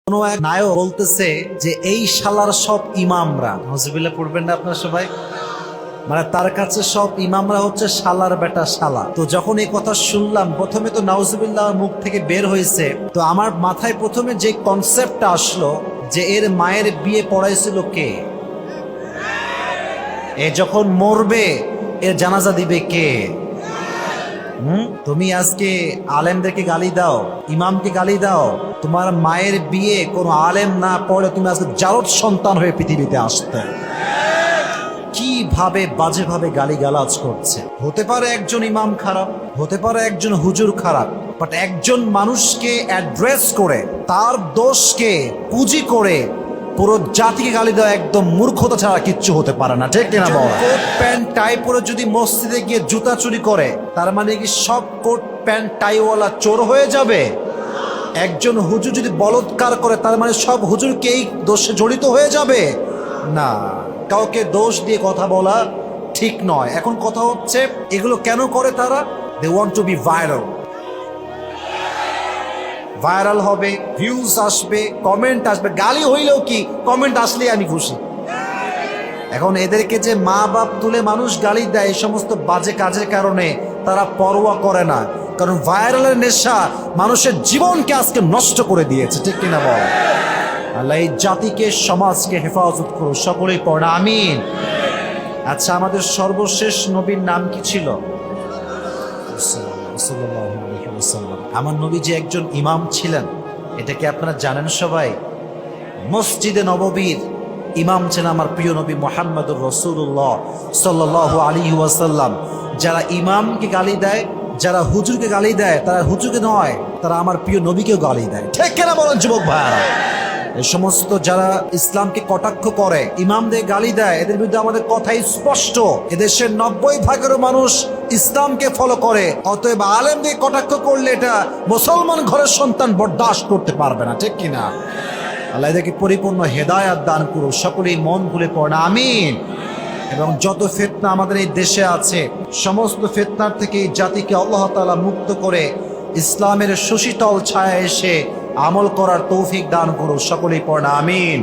কোনো এক নায়ক বলতেছে যে এই শালার সব ইমামরা, নজরুল্লাহ পড়বেন না আপনারা সবাই, মানে তার কাছে সব ইমামরা হচ্ছে শালার বেটা শালা। তো যখন এই কথা শুনলাম, প্রথমে তো নাউজুবিল্লাহ মুখ থেকে বের হয়েছে, তো আমার মাথায় প্রথমে যে কনসেপ্টটা আসলো যে এর মায়ের বিয়ে পড়াইছিল কে, এ যখন মরবে এর জানাজা দিবে কে? তুমি আজকে আলেমদেরকে গালি দাও, ইমামকে গালি দাও, তোমার মায়ের বিয়ে কোনো আলেম না পড়ে তুমি আজকে জারদ সন্তান হয়ে পৃথিবীতে আসতে। কিভাবে বাজেভাবে গালিগালাজ করছে। হতে পারে একজন ইমাম খারাপ, হতে পারে একজন হুজুর খারাপ, বাট একজন মানুষকে অ্যাড্রেস করে তার দোষকে পুঁজি করে পুরো জাতিকে গালি দেওয়া একদম মূর্খতা ছাড়া কিচ্ছু হতে পারে না, ঠিক কিনা বল? কোট প্যান্ট টাই পরে যদি মসজিদে গিয়ে জুতা চুরি করে, তার মানে কি সব কোট প্যান্ট টাইওয়ালা চোর হয়ে যাবে? একজন হুজুর যদি বলৎকার করে, তার মানে সব হুজুরকে এই দোষে জড়িত হয়ে যাবে? না, কাউকে দোষ দিয়ে কথা বলা ঠিক নয়। এখন কথা হচ্ছে এগুলো কেন করে তারা? They want to be viral. Viral হবে, ভিউজ আসবে, কমেন্ট আসবে। গালি হইলেও কি, কমেন্ট আসলেই আমি খুশি। এখন এদেরকে যে মা বাপ তুলে মানুষ গালি দেয়, এই সমস্ত বাজে কাজের কারণে তারা পরোয়া করে না, কারণ ভাইরালের নেশা মানুষের জীবনকে আজকে নষ্ট করে দিয়েছে, ঠিক কিনা বল? আল্লাহ এই জাতিকে, সমাজকে হেফাজত করো, সকলেই পড়ে আমিন। আচ্ছা, আমাদের সর্বশেষ নবীর নাম কি ছিল? আমার নবী যে একজন ইমাম ছিলেন, এটা কি আপনারা জানেন সবাই? মসজিদে নববীর ইমাম ছিলেন আমার প্রিয় নবী মুহাম্মদুর রাসূলুল্লাহ সাল্লাল্লাহু আলাইহি ওয়াসাল্লাম। যারা ইমামকে গালি দেয়, যারা হুজুরকে গালি দেয়, তারা হুজুরকে নয়, তারা আমার প্রিয় নবীকেও গালি দেয়, ঠিক কেনা বলেন যুবক ভাইরা? এই সমস্ত যারা ইসলামকে কটাক্ষ করে, ইমামদের গালি দেয়, এদের বিরুদ্ধে আমাদের কথাই স্পষ্ট। এদেশের 90% মানুষ ইসলামকে ফলো করে, অতএব আলেমদের কটাক্ষ করলে এটা মুসলমান ঘরের সন্তান বরদাস্ত করতে পারবে না, ঠিক কিনা? আল্লাহ এদেরকে পরিপূর্ণ হেদায়াত দান করুন, সকলেই মন খুলে পড়ে আমিন। এবং যত ফিতনা আমাদের এই দেশে আছে, সমস্ত ফিতনার থেকে এই জাতিকে আল্লাহ তাআলা মুক্ত করে ইসলামের সুশীতল ছায়া এসে আমল করার তৌফিক দান করুন, সকলেই পড়ে আমিন।